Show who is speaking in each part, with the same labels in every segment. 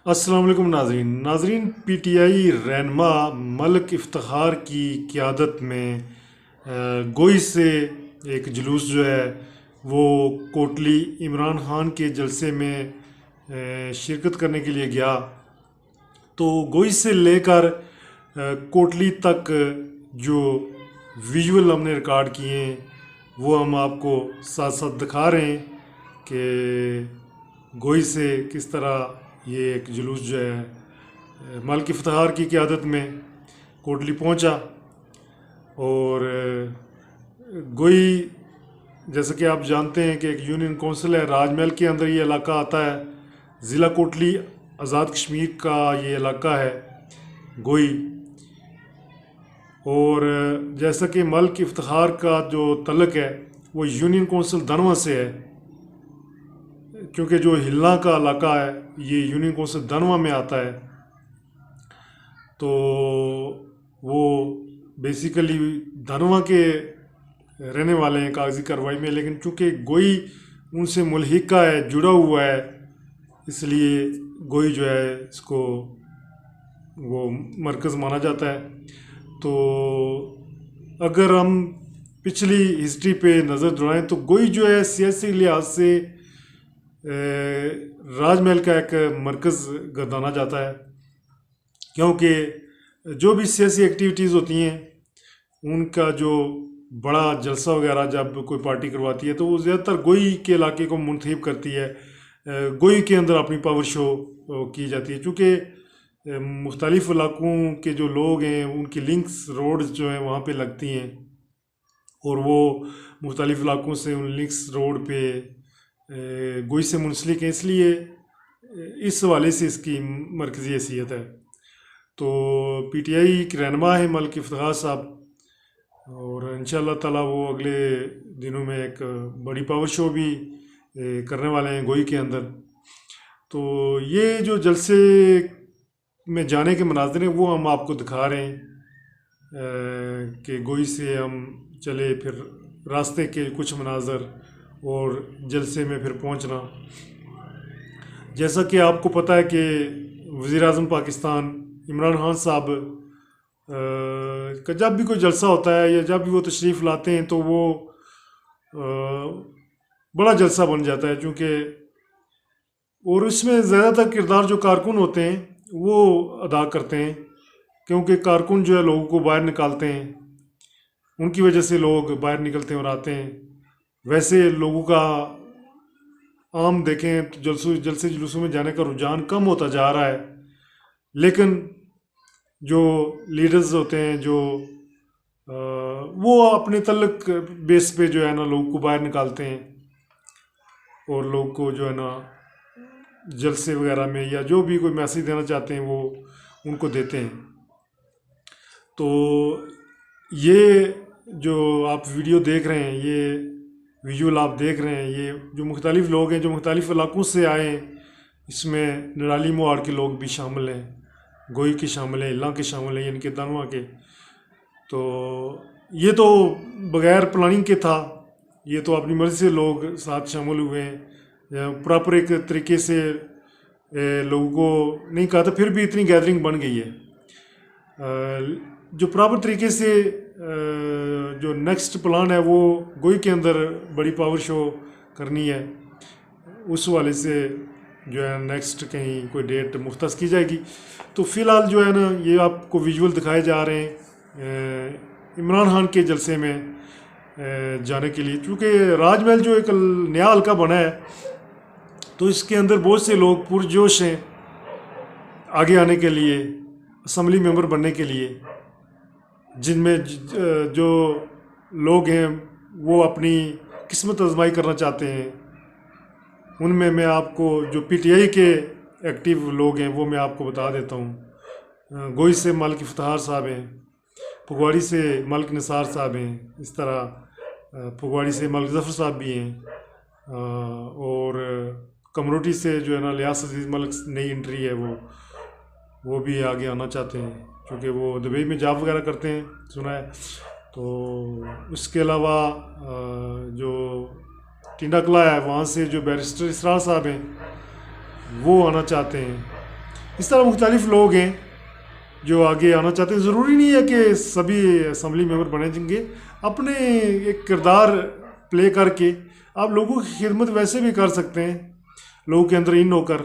Speaker 1: अस्सलाम वालेकुम नाजरीन पीटीआई रहनमा मलिक इफ्तिखार की क़यादत में गोई से एक जुलूस जो है वो कोटली इमरान खान के जलसे में शिरकत करने के लिए गया। तो गोई से लेकर कोटली तक जो विजुअल हमने रिकॉर्ड किए हैं वो हम आपको साथ साथ दिखा रहे हैं कि गोई से किस तरह ये एक जुलूस जो है मलिक इफ्तिखार की क़यादत में कोटली पहुंचा। और गोई जैसा कि आप जानते हैं कि एक यूनियन कौंसिल है, राजमहल के अंदर ये इलाका आता है। ज़िला कोटली आज़ाद कश्मीर का ये इलाका है गोई। और जैसा कि मलिक इफ्तिखार का जो तल्लुक़ है वो यूनियन कौंसिल धनवा से है, क्योंकि जो हिल्ला का इलाका है ये यूनियन कौंसिल धनवा में आता है। तो वो बेसिकली धनवा के रहने वाले हैं कागजी कार्रवाई में, लेकिन चूँकि गोई उनसे मुल्हिका है, जुड़ा हुआ है, इसलिए गोई जो है इसको वो मरकज़ माना जाता है। तो अगर हम पिछली हिस्ट्री पे नज़र दौड़ाएं तो गोई जो है सियासी लिहाज से राजमहल का एक मरकज़ गर्दाना जाता है, क्योंकि जो भी सियासी एक्टिविटीज़ होती हैं उनका जो बड़ा जलसा वगैरह जब कोई पार्टी करवाती है तो वो ज़्यादातर गोई के इलाके को मुंतखब करती है। गोई के अंदर अपनी पावर शो की जाती है, चूँकि मुख्तलिफ़ इलाकों के जो लोग हैं उनकी लिंक्स रोड्स जो हैं वहाँ पे लगती हैं और वो मुख्तलिफ़ इलाकों से उन लिंक्स रोड पे गोई से मुंसलिक है, इसलिए इस हवाले से इसकी मरकज़ी हैसियत है। तो पीटीआई के रहनुमा है मलिक इफ्तिखार साहब, और इंशाअल्लाह ताला वो अगले दिनों में एक बड़ी पावर शो भी करने वाले हैं गोई के अंदर। तो ये जो जलसे में जाने के मनाज़िर हैं वो हम आपको दिखा रहे हैं कि गोई से हम चले, फिर रास्ते के कुछ मनाज़र और जलसे में फिर पहुंचना। जैसा कि आपको पता है कि वज़ीर आज़म पाकिस्तान इमरान खान साहब का जब भी कोई जलसा होता है या जब भी वो तशरीफ़ लाते हैं तो वो बड़ा जलसा बन जाता है, क्योंकि और उसमें ज़्यादातर किरदार जो कारकुन होते हैं वो अदा करते हैं, क्योंकि कारकुन जो है लोगों को बाहर निकालते हैं, उनकी वजह से लोग बाहर निकलते हैं और आते हैं। वैसे लोगों का आम देखें तो जलसे जुलूसों में जाने का रुझान कम होता जा रहा है, लेकिन जो लीडर्स होते हैं जो वो अपने तल्लुक बेस पे जो है ना लोगों को बाहर निकालते हैं और लोग को जो है ना जलसे वगैरह में या जो भी कोई मैसेज देना चाहते हैं वो उनको देते हैं। तो ये जो आप वीडियो देख रहे हैं, ये विजुअल आप देख रहे हैं, ये जो मुख्तलिफ़ लोग हैं जो मुख्तलिफ़ इलाकों से आए हैं, इसमें नडाली मोहाड़ के लोग भी शामिल हैं, गोई के शामिल हैं, हिल्ला के शामिल हैं, इनके धनवा के। तो ये तो बग़ैर प्लानिंग के था, ये तो अपनी मर्ज़ी से लोग साथ शामिल हुए हैं, प्रॉपर एक तरीके से लोगों को नहीं कहा था, फिर भी इतनी गैदरिंग बन गई है। जो प्रॉपर तरीके से जो नेक्स्ट प्लान है वो गोई के अंदर बड़ी पावर शो करनी है, उस वाले से जो है नेक्स्ट कहीं कोई डेट मुख्तस की जाएगी। तो फ़िलहाल जो है ना ये आपको विजुअल दिखाए जा रहे हैं इमरान खान के जलसे में जाने के लिए, क्योंकि राजमहल जो एक नया हल्का बना है तो इसके अंदर बहुत से लोग पुरजोश हैं आगे आने के लिए, असम्बली मेंबर बनने के लिए, जिनमें जो लोग हैं वो अपनी किस्मत आजमाई करना चाहते हैं। उनमें मैं आपको जो पीटीआई के एक्टिव लोग हैं वो मैं आपको बता देता हूँ। गोई से मलिक इफ्तिखार साहब हैं, फगवाड़ी से मलिक निसार साहब हैं, इस तरह फगवाड़ी से मलिक ज़फ़र साहब भी हैं, और कमरोटी से जो है ना लियास अजीज़ मलिक नई एंट्री है वो भी आगे आना चाहते हैं, क्योंकि वो दुबई में जॉब वगैरह करते हैं सुना है। तो उसके अलावा जो टिंडा कला है वहाँ से जो बैरिस्टर इसरार साहब हैं वो आना चाहते हैं। इस तरह मुख्तलिफ लोग हैं जो आगे आना चाहते हैं। ज़रूरी नहीं है कि सभी असम्बली मेंबर बने जाएंगे, अपने एक किरदार प्ले करके आप लोगों की खिदमत वैसे भी कर सकते हैं, लोगों के अंदर इन होकर,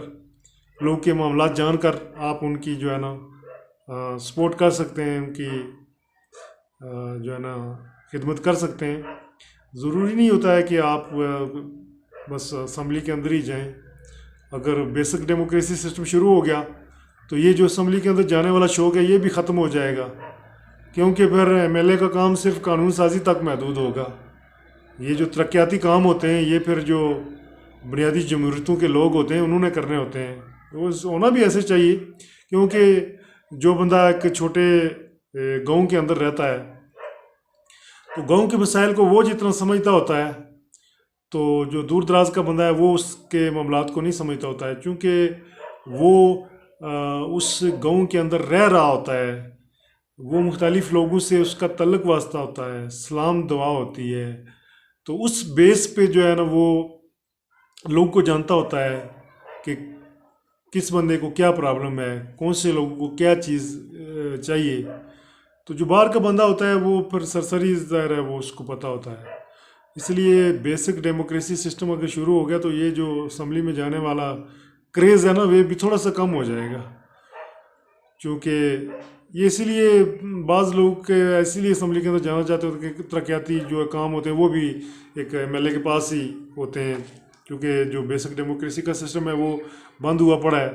Speaker 1: लोगों के मामलात जानकर आप उनकी जो है ना सपोर्ट कर सकते हैं, उनकी जो है ना खिदमत कर सकते हैं। ज़रूरी नहीं होता है कि आप बस असम्बली के अंदर ही जाएं। अगर बेसिक डेमोक्रेसी सिस्टम शुरू हो गया तो ये जो असम्बली के अंदर जाने वाला शौक है ये भी ख़त्म हो जाएगा, क्योंकि फिर एमएलए का काम सिर्फ कानून साजी तक महदूद होगा। ये जो तरक्याती काम होते हैं ये फिर जो बुनियादी जमहूरियतों के लोग होते हैं उन्होंने करने होते हैं। वो होना भी ऐसे चाहिए, क्योंकि जो बंदा एक छोटे गांव के अंदर रहता है तो गांव के मसाइल को वो जितना समझता होता है, तो जो दूर दराज का बंदा है वो उसके मामलात को नहीं समझता होता है, क्योंकि वो उस गांव के अंदर रह रहा होता है, वो मुख्तलिफ लोगों से उसका तल्लुक़ वास्ता होता है, सलाम दुआ होती है। तो उस बेस पे जो है ना वो लोगों को जानता होता है कि किस बंदे को क्या प्रॉब्लम है, कौन से लोगों को क्या चीज़ चाहिए। तो जो बाहर का बंदा होता है वो फिर सरसरी ज़ाहिर है वो उसको पता होता है। इसलिए बेसिक डेमोक्रेसी सिस्टम अगर शुरू हो गया तो ये जो असम्बली में जाने वाला क्रेज़ है ना वे भी थोड़ा सा कम हो जाएगा, क्योंकि ये इसीलिए बाज़ लोग इसीलिए असम्बली के अंदर जाना चाहते होते हैं कि तरक्याती जो काम होते हैं वो भी एक एमएलए के पास ही होते हैं, क्योंकि जो बेसिक डेमोक्रेसी का सिस्टम है वो बंद हुआ पड़ा है।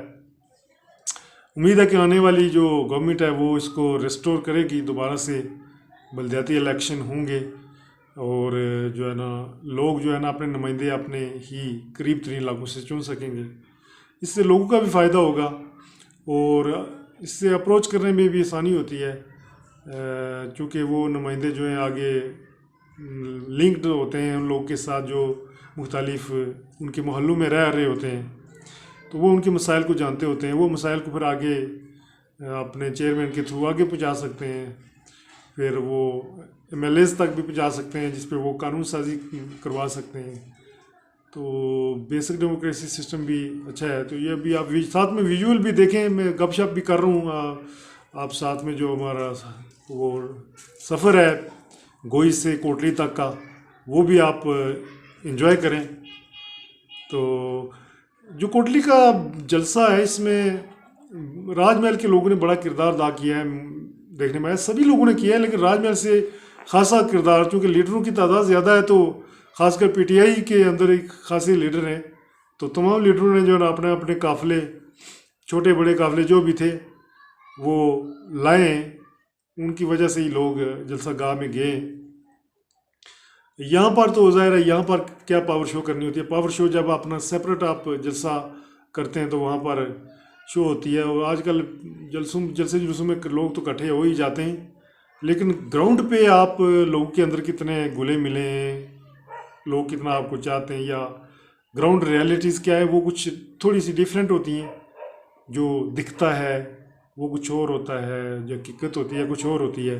Speaker 1: उम्मीद है कि आने वाली जो गवर्नमेंट है वो इसको रिस्टोर करेगी, दोबारा से बलदियाती इलेक्शन होंगे और जो है ना लोग जो है ना अपने नुमाइंदे अपने ही करीब तरीन इलाकों से चुन सकेंगे। इससे लोगों का भी फ़ायदा होगा और इससे अप्रोच करने में भी आसानी होती है, क्योंकि वो नुमाइंदे जो हैं आगे लिंक्ड होते हैं उन लोगों के साथ जो मुख्तलिफ उनके मोहल्लों में रह रहे होते हैं, तो वो उनके मसाइल को जानते होते हैं। वो मसाइल को फिर आगे अपने चेयरमैन के थ्रू आगे पहुंचा सकते हैं, फिर वो एमएलएज तक भी पहुंचा सकते हैं जिस पे वो कानून साजी करवा सकते हैं। तो बेसिक डेमोक्रेसी सिस्टम भी अच्छा है। तो ये अभी आप साथ में विजुअल भी देखें, मैं गपशप भी कर रहा हूँ, आप साथ में जो हमारा वो सफ़र है गोई से कोटली तक का वो भी आप एंजॉय करें। तो जो कोटली का जलसा है इसमें राजमहल के लोगों ने बड़ा किरदार अदा किया है, देखने में आया सभी लोगों ने किया है, लेकिन राजमहल से खासा किरदार, चूँकि लीडरों की तादाद ज़्यादा है तो खासकर पीटीआई के अंदर एक खासे लीडर हैं, तो तमाम लीडरों ने जो है अपने अपने काफ़िले, छोटे बड़े काफ़िले जो भी थे वो लाए, उनकी वजह से ही लोग जलसा गाह में गए। यहाँ पर तो ज़ाहिर है यहाँ पर क्या पावर शो करनी होती है, पावर शो जब अपना सेपरेट आप जलसा करते हैं तो वहाँ पर शो होती है। और आजकल जलसे जुलूसों में लोग तो इकट्ठे हो ही जाते हैं, लेकिन ग्राउंड पे आप लोगों के अंदर कितने घुले मिले हैं, लोग कितना आपको चाहते हैं, या ग्राउंड रियलिटीज़ क्या है वो कुछ थोड़ी सी डिफरेंट होती हैं। जो दिखता है वो कुछ और होता है, जो हकीकत होती है कुछ और होती है।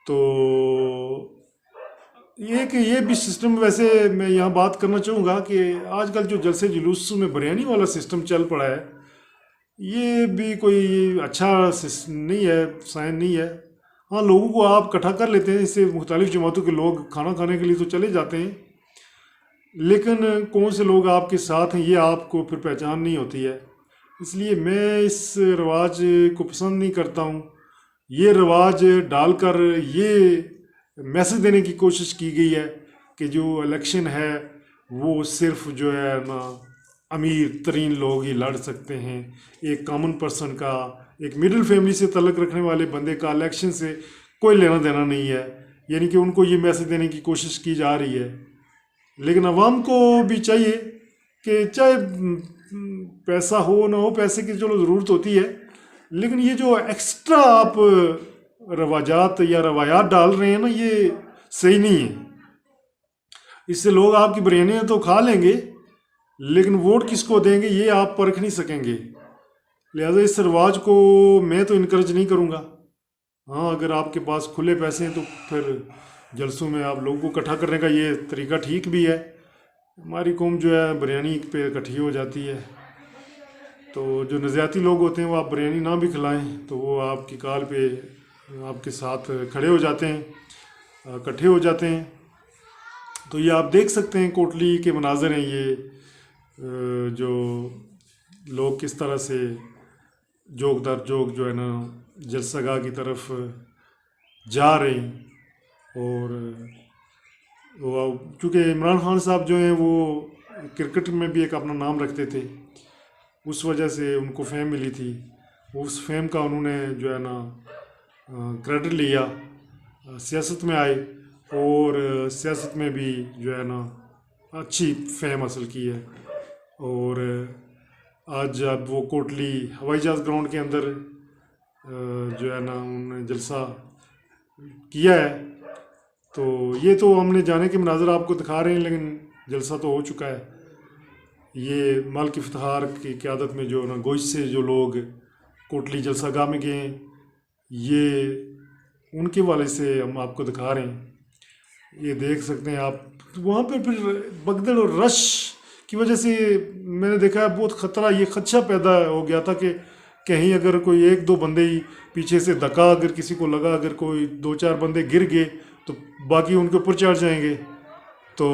Speaker 1: तो ये भी सिस्टम, वैसे मैं यहाँ बात करना चाहूँगा कि आजकल जो जलसे जुलूस में बिरयानी वाला सिस्टम चल पड़ा है ये भी कोई अच्छा नहीं है, साइन नहीं है। हाँ, लोगों को आप इकट्ठा कर लेते हैं, इससे मुख्तलिफ जमातों के लोग खाना खाने के लिए तो चले जाते हैं, लेकिन कौन से लोग आपके साथ हैं ये आपको फिर पहचान नहीं होती है। इसलिए मैं इस रवाज को पसंद नहीं करता हूँ। ये रवाज डालकर ये मैसेज देने की कोशिश की गई है कि जो इलेक्शन है वो सिर्फ जो है ना अमीर तरीन लोग ही लड़ सकते हैं, एक कॉमन पर्सन का, एक मिडिल फैमिली से तल्लुक़ रखने वाले बंदे का इलेक्शन से कोई लेना देना नहीं है। यानी कि उनको ये मैसेज देने की कोशिश की जा रही है। लेकिन अवाम को भी चाहिए कि चाहे पैसा हो ना हो, पैसे की चलो ज़रूरत होती है, लेकिन ये जो एक्स्ट्रा आप रवाजात या रवायात डाल रहे हैं ना ये सही नहीं है। इससे लोग आपकी बिरयानी तो खा लेंगे लेकिन वोट किसको देंगे ये आप परख नहीं सकेंगे। लिहाजा इस रवाज को मैं तो इनकरेज नहीं करूँगा। हाँ, अगर आपके पास खुले पैसे हैं तो फिर जलसों में आप लोगों को इकट्ठा करने का ये तरीका ठीक भी है। हमारी कौम जो है बिरयानी पे इकट्ठी हो जाती है। तो जो नज़ियाती लोग होते हैं वो आप बिरयानी ना भी खिलाएं तो वो आपकी कॉल पे आपके साथ खड़े हो जाते हैं, इकट्ठे हो जाते हैं। तो ये आप देख सकते हैं कोटली के मनाज़र हैं ये, जो लोग किस तरह से जोक दर जोक जो है ना जलसागाह की तरफ जा रहे हैं। और वो चूँकि इमरान खान साहब जो हैं वो क्रिकेट में भी एक अपना नाम रखते थे, उस वजह से उनको फेम मिली थी। उस फेम का उन्होंने जो है ना क्रेडिट लिया, सियासत में आए और सियासत में भी जो है ना अच्छी फेम हासिल की है। और आज अब वो कोटली हवाई जहाज़ ग्राउंड के अंदर जो है ना उन्होंने जलसा किया है। तो ये तो हमने जाने के मनाज़र आपको दिखा रहे हैं, लेकिन जलसा तो हो चुका है। ये मलिक इफ्तिखार की क़यादत में जो ना गोश्त से जो लोग कोटली जलसागाह में गए हैं, ये उनके वाले से हम आपको दिखा रहे हैं। ये देख सकते हैं आप। वहाँ पर फिर भगदड़ और रश की वजह से मैंने देखा है बहुत ख़तरा, ये खदशा पैदा हो गया था कि कहीं अगर कोई एक दो बंदे ही पीछे से धक्का अगर किसी को लगा, अगर कोई दो चार बंदे गिर गए तो बाकी उनके ऊपर चढ़ जाएंगे। तो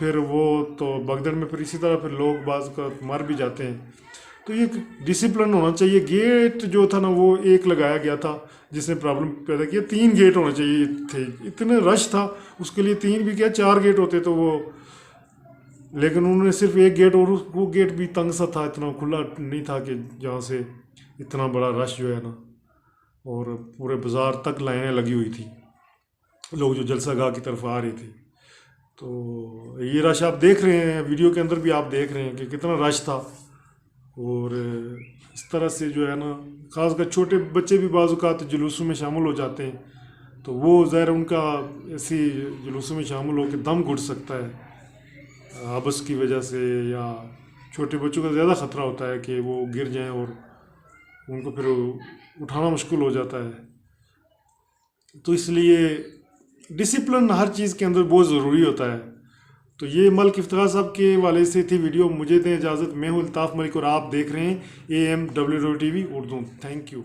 Speaker 1: फिर वो तो भगदड़ में फिर इसी तरह फिर लोग बाज़ का मर भी जाते हैं। तो ये डिसिप्लिन होना चाहिए। गेट जो था ना वो एक लगाया गया था जिसने प्रॉब्लम पैदा किया। 3 गेट होने चाहिए थे, इतने रश था उसके लिए 3 भी क्या 4 गेट होते तो वो, लेकिन उन्होंने सिर्फ एक गेट, और वो गेट भी तंग सा था, इतना खुला नहीं था कि जहाँ से इतना बड़ा रश जो है ना, और पूरे बाज़ार तक लाइनें लगी हुई थी, लोग जो जलसागाह की तरफ आ रहे थे। तो ये रश आप देख रहे हैं, वीडियो के अंदर भी आप देख रहे हैं कि कितना रश था। और इस तरह से जो है ना ख़ासकर छोटे बच्चे भी बाज़ औक़ात जुलूसों में शामिल हो जाते हैं, तो वो ज़ाहिर उनका ऐसी जुलूसों में शामिल होकर दम घुट सकता है आबस की वजह से, या छोटे बच्चों का ज़्यादा ख़तरा होता है कि वो गिर जाएं और उनको फिर उठाना मुश्किल हो जाता है। तो इसलिए डिसिप्लिन हर चीज़ के अंदर बहुत ज़रूरी होता है। तो ये मलिक इफ्तिखार साहब के वाले से थी वीडियो। मुझे दें इजाज़त, मैं हूँ अल्ताफ़ मलिक और आप देख रहे हैं AMWW TV Urdu. Thank you.